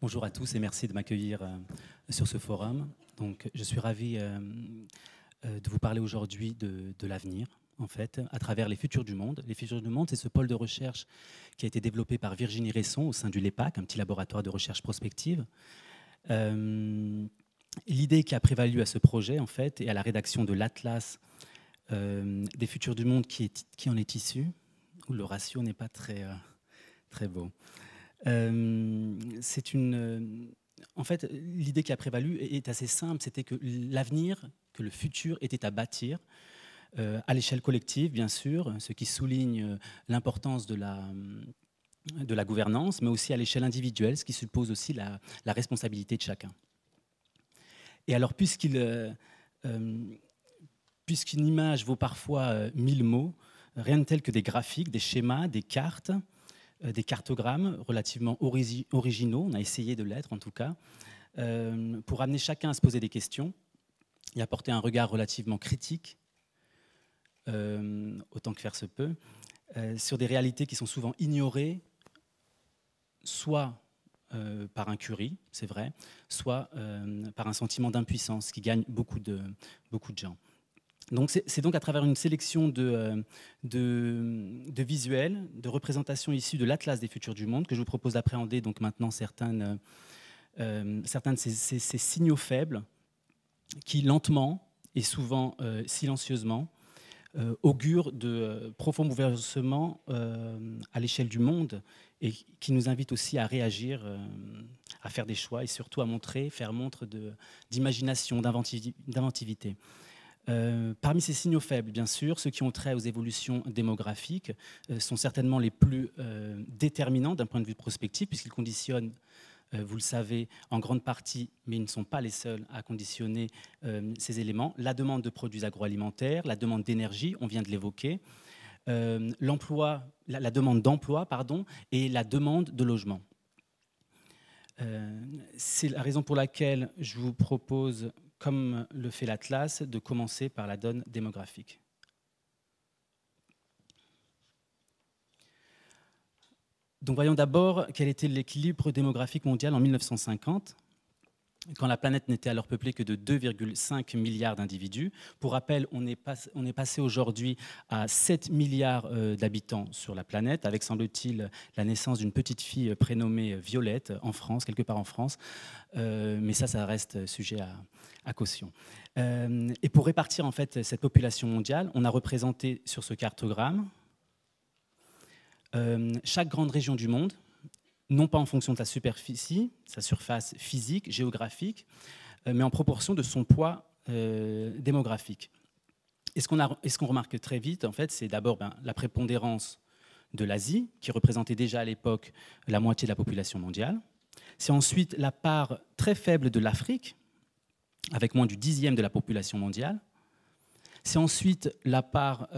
Bonjour à tous et merci de m'accueillir sur ce forum. Donc, je suis ravi de vous parler aujourd'hui de l'avenir, en fait, à travers les Futurs du Monde. Les Futurs du Monde, c'est ce pôle de recherche qui a été développé par Virginie Resson au sein du LEPAC, un petit laboratoire de recherche prospective. L'idée qui a prévalu à ce projet, en fait, et à la rédaction de l'Atlas des Futurs du Monde qui en est issu, où le ratio n'est pas très beau. En fait, l'idée qui a prévalu est assez simple, c'était que l'avenir, que le futur était à bâtir à l'échelle collective, bien sûr, ce qui souligne l'importance de la gouvernance, mais aussi à l'échelle individuelle, ce qui suppose aussi la responsabilité de chacun. Et alors, puisqu'une image vaut parfois 1000 mots, rien de tel que des graphiques, des schémas, des cartes, des cartogrammes relativement originaux, on a essayé de l'être en tout cas, pour amener chacun à se poser des questions et apporter un regard relativement critique, autant que faire se peut, sur des réalités qui sont souvent ignorées, soit par incurie, c'est vrai, soit par un sentiment d'impuissance qui gagne beaucoup de gens. Donc c'est donc à travers une sélection de visuels, de représentations issues de l'Atlas des Futurs du Monde que je vous propose d'appréhender donc maintenant certains de ces signaux faibles qui lentement et souvent silencieusement augurent de profonds bouleversements à l'échelle du monde et qui nous invitent aussi à réagir, à faire des choix et surtout à faire montre d'imagination, d'inventivité. Parmi ces signaux faibles, bien sûr, ceux qui ont trait aux évolutions démographiques sont certainement les plus déterminants d'un point de vue prospectif, puisqu'ils conditionnent, vous le savez, en grande partie, mais ils ne sont pas les seuls à conditionner ces éléments, la demande de produits agroalimentaires, la demande d'énergie, on vient de l'évoquer, l'emploi, la demande d'emploi, pardon, et la demande de logement. C'est la raison pour laquelle je vous propose, comme le fait l'Atlas, de commencer par la donne démographique. Donc voyons d'abord quel était l'équilibre démographique mondial en 1950, quand la planète n'était alors peuplée que de 2,5 milliards d'individus. Pour rappel, on est passé aujourd'hui à 7 milliards d'habitants sur la planète, avec, semble-t-il, la naissance d'une petite fille prénommée Violette en France, quelque part en France. Mais ça reste sujet à caution. Et pour répartir en fait cette population mondiale, on a représenté sur ce cartogramme chaque grande région du monde, non pas en fonction de sa superficie, sa surface physique, géographique, mais en proportion de son poids démographique. Et ce qu'on remarque très vite, en fait, c'est d'abord la prépondérance de l'Asie, qui représentait déjà à l'époque la moitié de la population mondiale. C'est ensuite la part très faible de l'Afrique, avec moins du 10e de la population mondiale. C'est ensuite la part,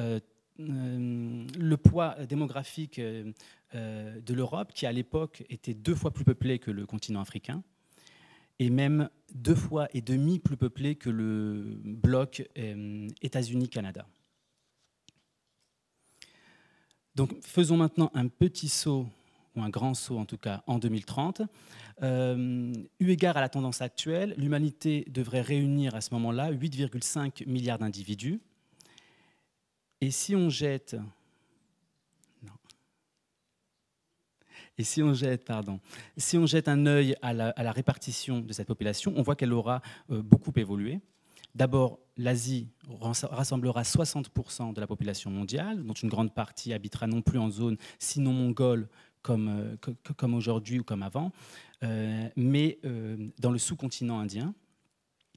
le poids démographique de l'Europe, qui à l'époque était 2 fois plus peuplée que le continent africain, et même 2,5 fois plus peuplée que le bloc États-Unis-Canada. Donc faisons maintenant un petit saut, ou un grand saut en tout cas, en 2030. Eu égard à la tendance actuelle, l'humanité devrait réunir à ce moment-là 8,5 milliards d'individus. Et si on jette... si on jette un œil à la répartition de cette population, on voit qu'elle aura beaucoup évolué. D'abord, l'Asie rassemblera 60% de la population mondiale, dont une grande partie habitera non plus en zone sinon mongole comme aujourd'hui ou comme avant, mais dans le sous-continent indien.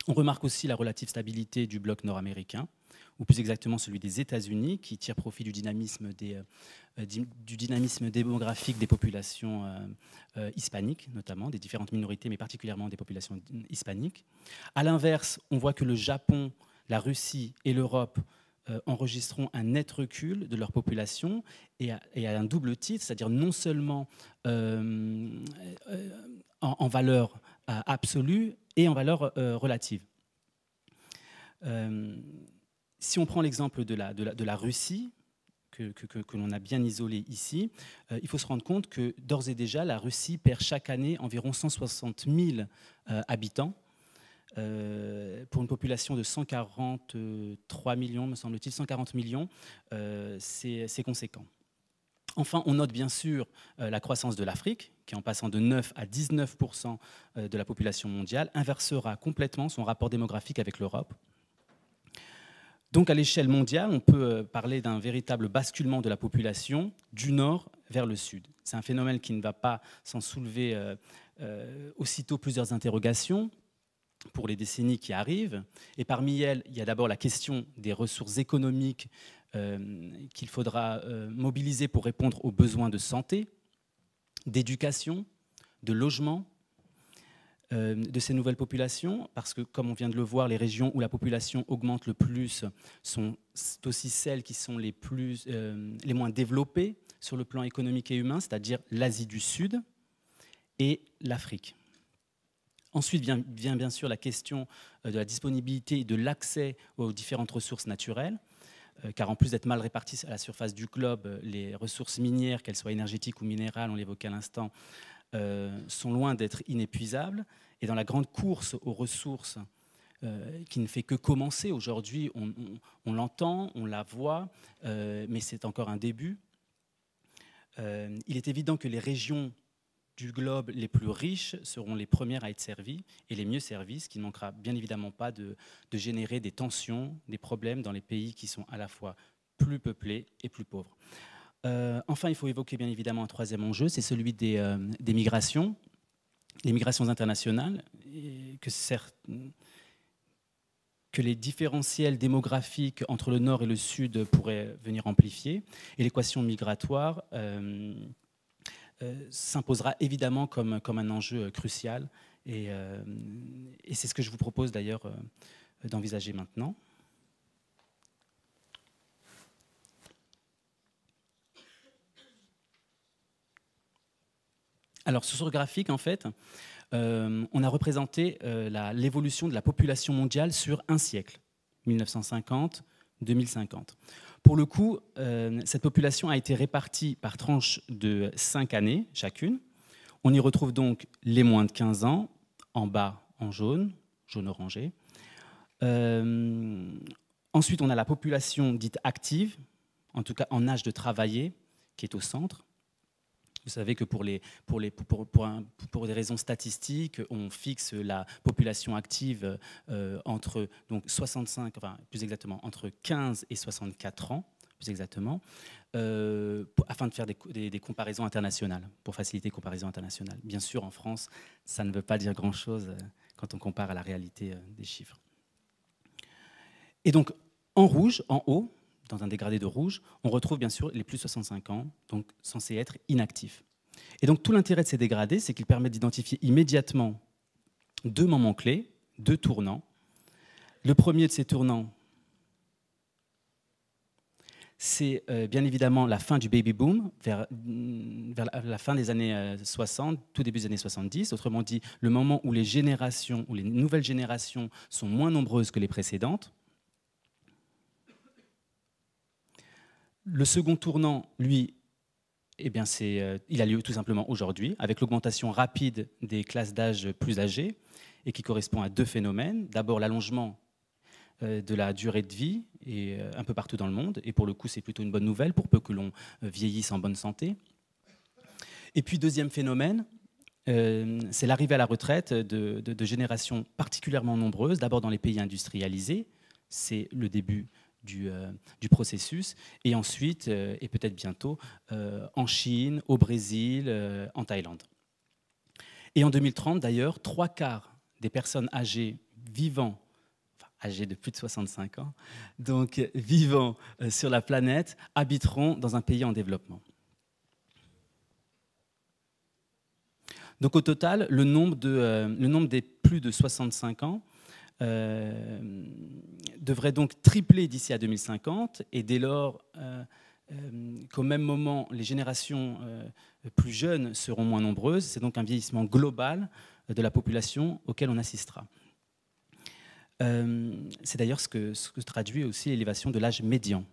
On remarque aussi la relative stabilité du bloc nord-américain, ou plus exactement celui des États-Unis, qui tire profit du dynamisme démographique des populations hispaniques, notamment, des différentes minorités, mais particulièrement des populations hispaniques. À l'inverse, on voit que le Japon, la Russie et l'Europe enregistreront un net recul de leur population et à un double titre, c'est-à-dire non seulement en valeur absolue et en valeur relative. Si on prend l'exemple de la Russie, que l'on a bien isolé ici, il faut se rendre compte que d'ores et déjà, la Russie perd chaque année environ 160 000 habitants, pour une population de 143 millions, me semble-t-il, 140 millions, c'est conséquent. Enfin, on note bien sûr la croissance de l'Afrique, qui en passant de 9 à 19% de la population mondiale, inversera complètement son rapport démographique avec l'Europe. Donc à l'échelle mondiale, on peut parler d'un véritable basculement de la population du nord vers le sud. C'est un phénomène qui ne va pas sans soulever aussitôt plusieurs interrogations pour les décennies qui arrivent. Et parmi elles, il y a d'abord la question des ressources économiques qu'il faudra mobiliser pour répondre aux besoins de santé, d'éducation, de logement, de ces nouvelles populations, parce que, comme on vient de le voir, les régions où la population augmente le plus sont aussi celles qui sont les moins développées sur le plan économique et humain, c'est-à-dire l'Asie du Sud et l'Afrique. Ensuite vient bien sûr la question de la disponibilité et de l'accès aux différentes ressources naturelles, car en plus d'être mal réparties à la surface du globe, les ressources minières, qu'elles soient énergétiques ou minérales, on l'évoquait à l'instant, sont loin d'être inépuisables. Et dans la grande course aux ressources qui ne fait que commencer aujourd'hui, on l'entend, on la voit, mais c'est encore un début. Il est évident que les régions du globe les plus riches seront les premières à être servies et les mieux servies, ce qui ne manquera bien évidemment pas de générer des tensions, des problèmes dans les pays qui sont à la fois plus peuplés et plus pauvres. Enfin, il faut évoquer bien évidemment un troisième enjeu, c'est celui des migrations, les migrations internationales, et que les différentiels démographiques entre le Nord et le Sud pourraient venir amplifier. Et l'équation migratoire s'imposera évidemment comme un enjeu crucial. Et c'est ce que je vous propose d'ailleurs d'envisager maintenant. Alors, sur ce graphique, en fait, on a représenté l'évolution de la population mondiale sur un siècle, 1950-2050. Pour le coup, cette population a été répartie par tranches de 5 années chacune. On y retrouve donc les moins de 15 ans, en bas en jaune, jaune orangé. Ensuite, on a la population dite active, en tout cas en âge de travailler, qui est au centre. Vous savez que pour des raisons statistiques, on fixe la population active entre donc 65, enfin plus exactement entre 15 et 64 ans, plus exactement, afin de faire des comparaisons internationales, pour faciliter les comparaisons internationales. Bien sûr, en France, ça ne veut pas dire grand-chose quand on compare à la réalité des chiffres. Et donc, en rouge, en haut, dans un dégradé de rouge, on retrouve bien sûr les plus de 65 ans, donc censés être inactifs. Et donc tout l'intérêt de ces dégradés, c'est qu'ils permettent d'identifier immédiatement deux moments clés, deux tournants. Le premier de ces tournants, c'est bien évidemment la fin du baby boom, vers la fin des années 60, tout début des années 70, autrement dit, le moment où les générations, où les nouvelles générations sont moins nombreuses que les précédentes. Le second tournant, lui, eh bien il a lieu tout simplement aujourd'hui, avec l'augmentation rapide des classes d'âge plus âgées, et qui correspond à deux phénomènes. D'abord, l'allongement de la durée de vie, et un peu partout dans le monde, et pour le coup, c'est plutôt une bonne nouvelle, pour peu que l'on vieillisse en bonne santé. Et puis, deuxième phénomène, c'est l'arrivée à la retraite de générations particulièrement nombreuses, d'abord dans les pays industrialisés, c'est le début du processus, et ensuite, et peut-être bientôt, en Chine, au Brésil, en Thaïlande. Et en 2030, d'ailleurs, 3/4 des personnes âgées vivant, enfin âgées de plus de 65 ans, donc vivant sur la planète, habiteront dans un pays en développement. Donc au total, le nombre des plus de 65 ans devrait donc tripler d'ici à 2050, et dès lors qu'au même moment, les générations plus jeunes seront moins nombreuses. C'est donc un vieillissement global de la population auquel on assistera. C'est d'ailleurs ce que traduit aussi l'élévation de l'âge médian.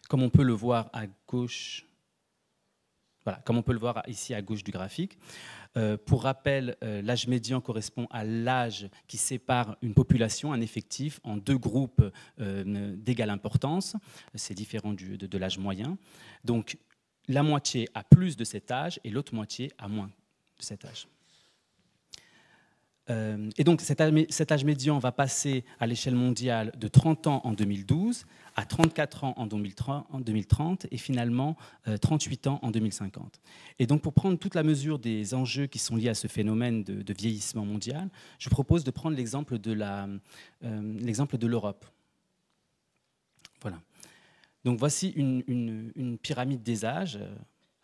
comme on peut le voir à gauche. Voilà, comme on peut le voir ici à gauche du graphique. Pour rappel, l'âge médian correspond à l'âge qui sépare une population, un effectif, en deux groupes d'égale importance. C'est différent de l'âge moyen. Donc, la moitié a plus de cet âge et l'autre moitié a moins de cet âge. Et donc cet âge médian va passer à l'échelle mondiale de 30 ans en 2012 à 34 ans en 2030 et finalement 38 ans en 2050. Et donc pour prendre toute la mesure des enjeux qui sont liés à ce phénomène de vieillissement mondial, je propose de prendre l'exemple de l'Europe. Voilà. Donc voici une pyramide des âges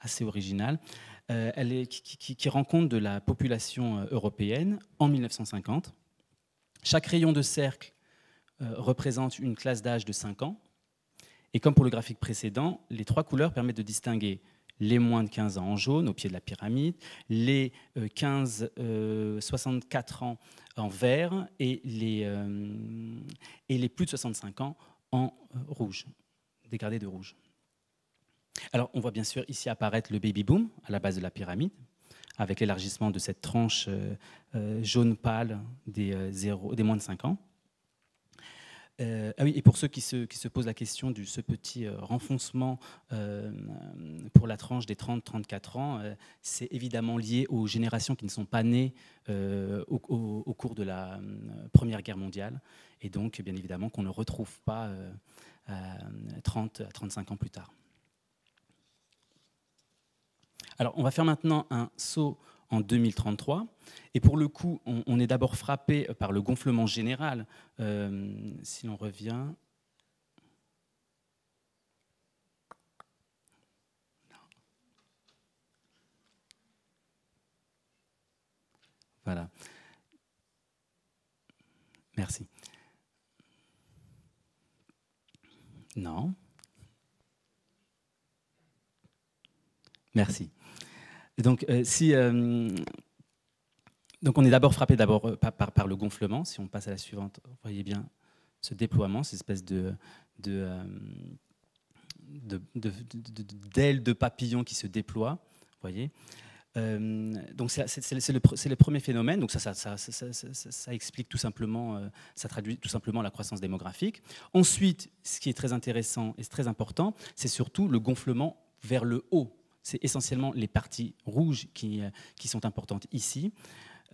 assez originale. Qui rend compte de la population européenne en 1950. Chaque rayon de cercle représente une classe d'âge de 5 ans. Et comme pour le graphique précédent, les trois couleurs permettent de distinguer les moins de 15 ans en jaune, au pied de la pyramide, les 15-64 ans en vert et les plus de 65 ans en rouge, dégradé de rouge. Alors, on voit bien sûr ici apparaître le baby-boom à la base de la pyramide, avec l'élargissement de cette tranche jaune pâle des moins de 5 ans. Ah oui, et pour ceux qui se posent la question de ce petit renfoncement pour la tranche des 30-34 ans, c'est évidemment lié aux générations qui ne sont pas nées au cours de la Première Guerre mondiale, et donc, bien évidemment, qu'on ne retrouve pas 30 à 35 ans plus tard. Alors, on va faire maintenant un saut en 2033. Et pour le coup, on est d'abord frappé par le gonflement général. Si l'on revient... Voilà. Merci. Non. Merci. Donc, donc on est d'abord frappé par le gonflement. Si on passe à la suivante, vous voyez bien ce déploiement, cette espèce d'ailes de papillon qui se déploient. Vous voyez. Donc c'est le premier phénomène. Donc ça explique tout simplement, ça traduit tout simplement la croissance démographique. Ensuite, ce qui est très intéressant et très important, c'est surtout le gonflement vers le haut. C'est essentiellement les parties rouges qui sont importantes ici.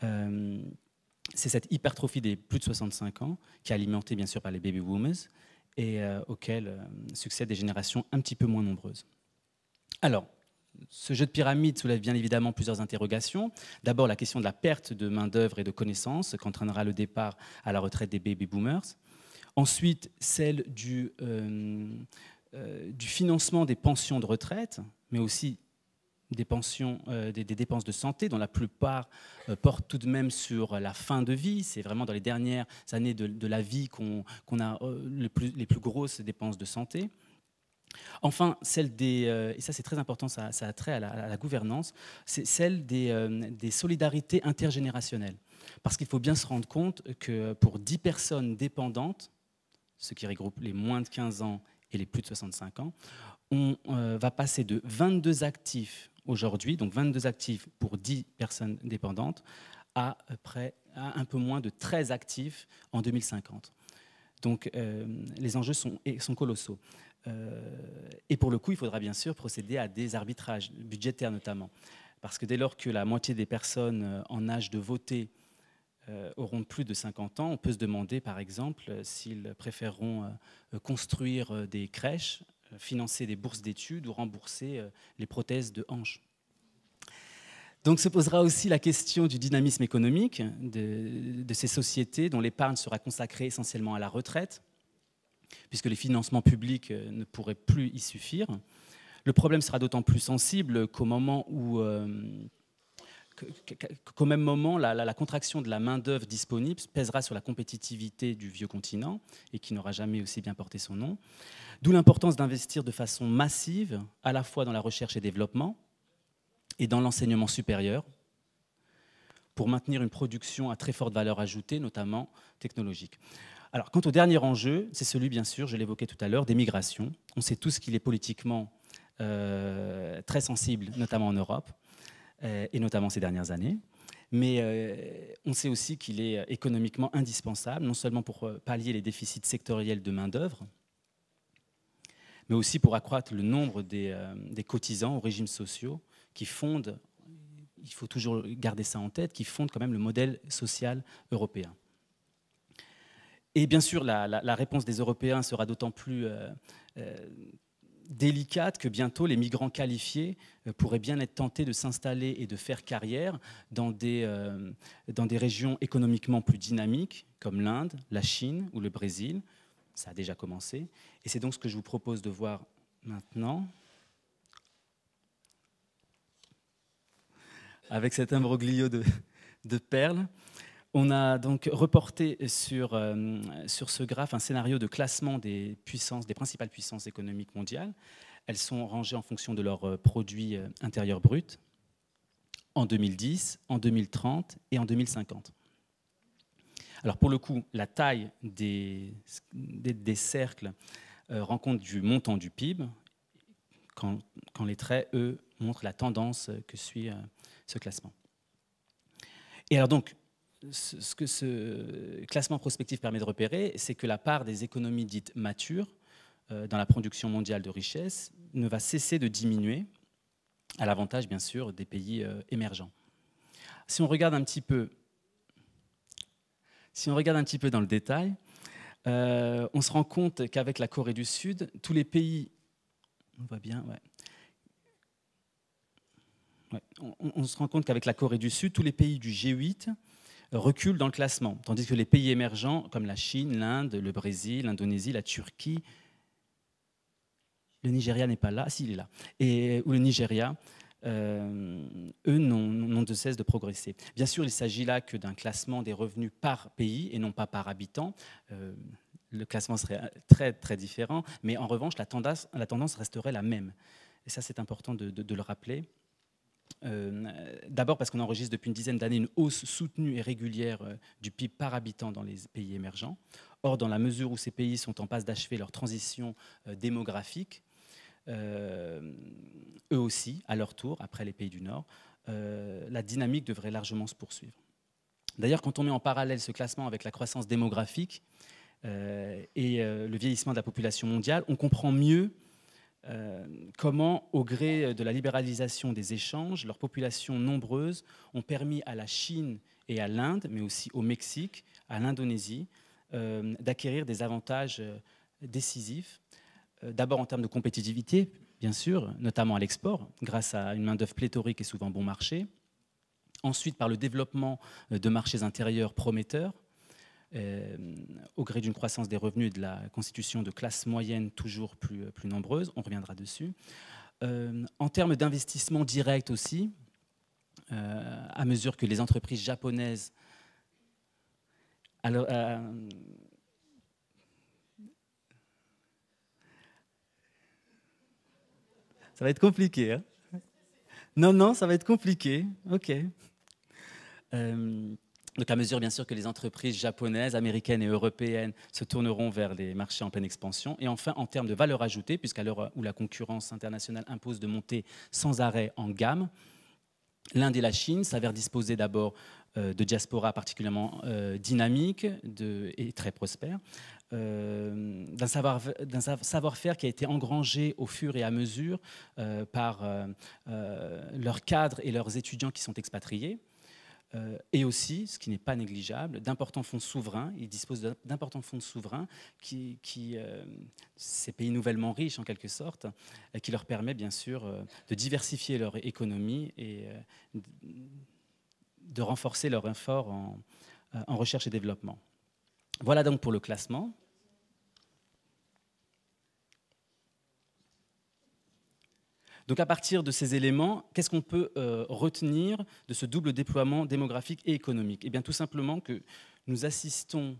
C'est cette hypertrophie des plus de 65 ans qui est alimentée bien sûr par les baby boomers et auquel succèdent des générations un petit peu moins nombreuses. Alors, ce jeu de pyramide soulève bien évidemment plusieurs interrogations. D'abord, la question de la perte de main-d'œuvre et de connaissances qu'entraînera le départ à la retraite des baby boomers. Ensuite, celle du financement des pensions de retraite, mais aussi des pensions, des dépenses de santé, dont la plupart portent tout de même sur la fin de vie. C'est vraiment dans les dernières années de la vie qu'on a les plus grosses dépenses de santé. Enfin, celle des, et ça c'est très important, ça a trait à la gouvernance, c'est celle des solidarités intergénérationnelles. Parce qu'il faut bien se rendre compte que pour 10 personnes dépendantes, ce qui regroupe les moins de 15 ans et les plus de 65 ans, on va passer de 22 actifs aujourd'hui, donc 22 actifs pour 10 personnes dépendantes, à un peu moins de 13 actifs en 2050. Donc les enjeux sont colossaux. Et pour le coup, il faudra bien sûr procéder à des arbitrages budgétaires notamment. Parce que dès lors que la moitié des personnes en âge de voter auront plus de 50 ans, on peut se demander par exemple s'ils préféreront construire des crèches, financer des bourses d'études ou rembourser les prothèses de hanches. Donc se posera aussi la question du dynamisme économique de ces sociétés dont l'épargne sera consacrée essentiellement à la retraite, puisque les financements publics ne pourraient plus y suffire. Le problème sera d'autant plus sensible qu'au moment où, qu'au même moment, la contraction de la main-d'œuvre disponible pèsera sur la compétitivité du vieux continent et qui n'aura jamais aussi bien porté son nom. D'où l'importance d'investir de façon massive, à la fois dans la recherche et développement et dans l'enseignement supérieur, pour maintenir une production à très forte valeur ajoutée, notamment technologique. Alors, quant au dernier enjeu, c'est celui, bien sûr, je l'évoquais tout à l'heure, des migrations. On sait tous qu'il est politiquement très sensible, notamment en Europe, et notamment ces dernières années. Mais on sait aussi qu'il est économiquement indispensable, non seulement pour pallier les déficits sectoriels de main-d'œuvre, mais aussi pour accroître le nombre des cotisants aux régimes sociaux qui fondent, il faut toujours garder ça en tête, qui fondent quand même le modèle social européen. Et bien sûr, la réponse des Européens sera d'autant plus délicate que bientôt les migrants qualifiés pourraient bien être tentés de s'installer et de faire carrière dans des régions économiquement plus dynamiques comme l'Inde, la Chine ou le Brésil. Ça a déjà commencé. Et c'est donc ce que je vous propose de voir maintenant avec cet imbroglio de perles. On a donc reporté sur ce graphe un scénario de classement des principales puissances économiques mondiales. Elles sont rangées en fonction de leur produit intérieur brut en 2010, en 2030 et en 2050. Alors pour le coup, la taille des cercles rend compte du montant du PIB, quand les traits, eux, montrent la tendance que suit ce classement. Et alors donc, ce que ce classement prospectif permet de repérer, c'est que la part des économies dites matures dans la production mondiale de richesse ne va cesser de diminuer, à l'avantage, bien sûr, des pays émergents. Si on regarde un petit peu dans le détail, on se rend compte qu'avec la Corée du Sud, tous les pays... On voit bien, ouais. On se rend compte qu'avec la Corée du Sud, tous les pays du G8 reculent dans le classement, tandis que les pays émergents, comme la Chine, l'Inde, le Brésil, l'Indonésie, la Turquie, le Nigeria n'est pas là, si, il est là, ou le Nigeria, eux n'ont de cesse de progresser. Bien sûr, il ne s'agit là que d'un classement des revenus par pays et non pas par habitant. Le classement serait très, très différent, mais en revanche, la tendance resterait la même. Et ça, c'est important de le rappeler. D'abord parce qu'on enregistre depuis une dizaine d'années une hausse soutenue et régulière du PIB par habitant dans les pays émergents. Or, dans la mesure où ces pays sont en passe d'achever leur transition démographique, eux aussi, à leur tour, après les pays du Nord, la dynamique devrait largement se poursuivre. D'ailleurs, quand on met en parallèle ce classement avec la croissance démographique et le vieillissement de la population mondiale, on comprend mieux comment, au gré de la libéralisation des échanges, leurs populations nombreuses ont permis à la Chine et à l'Inde, mais aussi au Mexique, à l'Indonésie, d'acquérir des avantages décisifs, d'abord en termes de compétitivité, bien sûr, notamment à l'export, grâce à une main-d'œuvre pléthorique et souvent bon marché, ensuite par le développement de marchés intérieurs prometteurs, au gré d'une croissance des revenus et de la constitution de classes moyennes toujours plus nombreuses, on reviendra dessus. En termes d'investissement direct aussi, à mesure que les entreprises japonaises... Alors, ça va être compliqué, hein? Non, ça va être compliqué. OK. Donc à mesure, bien sûr, que les entreprises japonaises, américaines et européennes se tourneront vers les marchés en pleine expansion. Et enfin, en termes de valeur ajoutée, puisqu'à l'heure où la concurrence internationale impose de monter sans arrêt en gamme, l'Inde et la Chine s'avèrent disposer d'abord de diaspora particulièrement dynamique et très prospère, d'un savoir-faire qui a été engrangé au fur et à mesure par leurs cadres et leurs étudiants qui sont expatriés. Et aussi, ce qui n'est pas négligeable, d'importants fonds souverains. Ils disposent d'importants fonds souverains ces pays nouvellement riches en quelque sorte, qui leur permet bien sûr de diversifier leur économie et de renforcer leur effort en recherche et développement. Voilà donc pour le classement. Donc à partir de ces éléments, qu'est-ce qu'on peut retenir de ce double déploiement démographique et économique? Eh bien tout simplement que nous assistons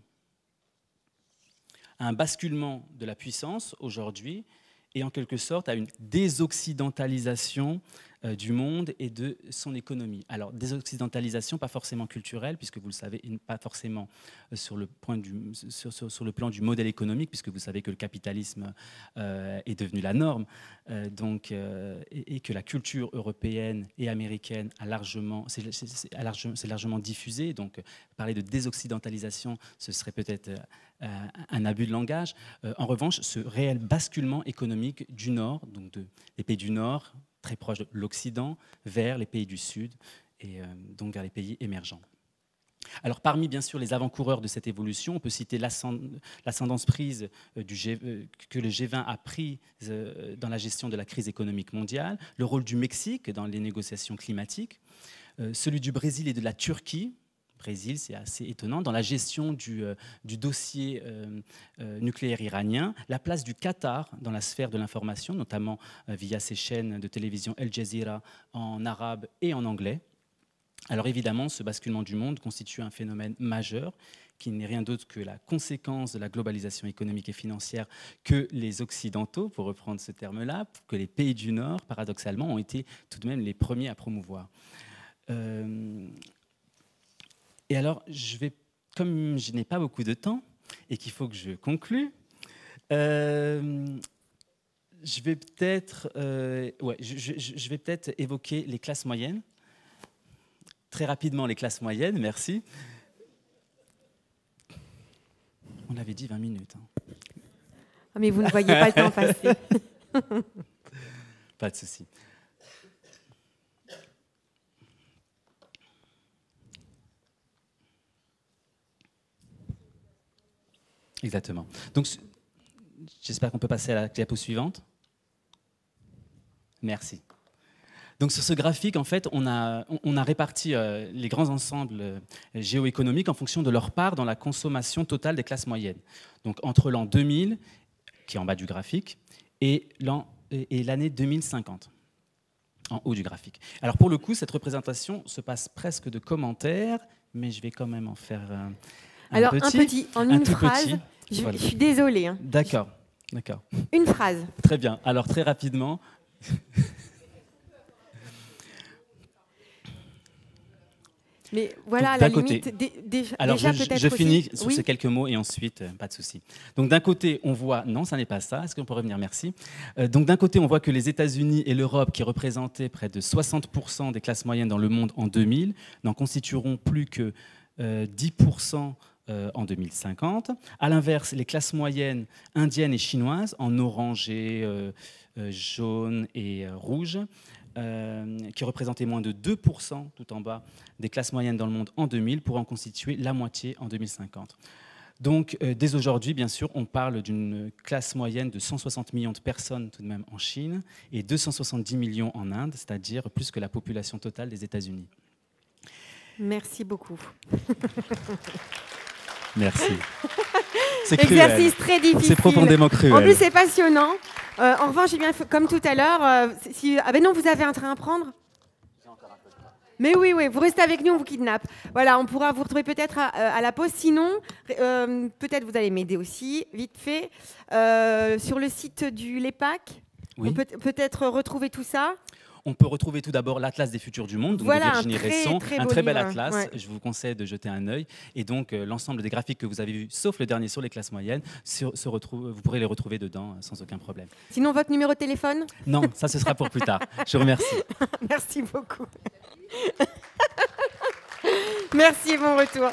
à un basculement de la puissance aujourd'hui et en quelque sorte à une désoccidentalisation du monde et de son économie. Alors, désoccidentalisation, pas forcément culturelle, puisque vous le savez, et pas forcément sur le plan du modèle économique, puisque vous savez que le capitalisme est devenu la norme, et que la culture européenne et américaine c'est largement diffusé. Donc, parler de désoccidentalisation, ce serait peut-être un abus de langage. En revanche, ce réel basculement économique du Nord, donc des pays du Nord, très proches de l'Occident, vers les pays du Sud, et donc vers les pays émergents. Alors, parmi, bien sûr, les avant-coureurs de cette évolution, on peut citer l'ascendance prise que le G20 a pris dans la gestion de la crise économique mondiale, le rôle du Mexique dans les négociations climatiques, celui du Brésil et de la Turquie. Brésil, c'est assez étonnant, dans la gestion du dossier nucléaire iranien, la place du Qatar dans la sphère de l'information, notamment via ses chaînes de télévision Al Jazeera en arabe et en anglais. Alors évidemment, ce basculement du monde constitue un phénomène majeur qui n'est rien d'autre que la conséquence de la globalisation économique et financière que les Occidentaux, pour reprendre ce terme-là, que les pays du Nord, paradoxalement, ont été tout de même les premiers à promouvoir. Et alors, comme je n'ai pas beaucoup de temps et qu'il faut que je conclue, je vais peut-être évoquer les classes moyennes. Très rapidement, les classes moyennes, merci. On avait dit 20 minutes. Hein. Ah, mais vous ne voyez pas le temps passer. Pas de souci. Exactement. Donc, j'espère qu'on peut passer à la diapo suivante. Merci. Donc, sur ce graphique, en fait, on a réparti les grands ensembles géoéconomiques en fonction de leur part dans la consommation totale des classes moyennes. Donc, entre l'an 2000, qui est en bas du graphique, et l'année 2050, en haut du graphique. Alors, pour le coup, cette représentation se passe presque de commentaires, mais je vais quand même en faire un petit, en une phrase. Voilà. Je suis désolée. Hein. D'accord. Une phrase. Très bien. Alors, très rapidement. Mais voilà, donc, à la limite, alors, déjà peut-être je finis aussi, sur oui. ces quelques mots et ensuite, pas de souci. Donc, d'un côté, on voit... Non, ça n'est pas ça. Est-ce qu'on peut revenir? Merci. Donc, d'un côté, on voit que les États-Unis et l'Europe, qui représentaient près de 60% des classes moyennes dans le monde en 2000, n'en constitueront plus que 10% en 2050. À l'inverse, les classes moyennes indiennes et chinoises, en orangé, jaune et rouge, qui représentaient moins de 2% tout en bas des classes moyennes dans le monde en 2000, pour en constituer la moitié en 2050. Donc, dès aujourd'hui, bien sûr, on parle d'une classe moyenne de 160 millions de personnes tout de même en Chine et 270 millions en Inde, c'est-à-dire plus que la population totale des États-Unis. Merci beaucoup. Merci. C'est exercice très difficile. C'est profondément cruel. En plus, c'est passionnant. En revanche, comme tout à l'heure, ah ben non, vous avez un train à prendre? Mais oui, vous restez avec nous, on vous kidnappe. Voilà, on pourra vous retrouver peut-être à la pause. Sinon, peut-être vous allez m'aider aussi, vite fait, sur le site du LEPAC. Oui. On peut peut-être retrouver tout ça. On peut retrouver tout d'abord l'Atlas des futurs du monde, donc de Virginie Resson, un très bel atlas. Ouais. Je vous conseille de jeter un œil. Et donc, l'ensemble des graphiques que vous avez vus, sauf le dernier sur les classes moyennes, vous pourrez les retrouver dedans sans aucun problème. Sinon, votre numéro de téléphone? Non, ça, ce sera pour plus tard. Je vous remercie. Merci beaucoup. Merci, bon retour.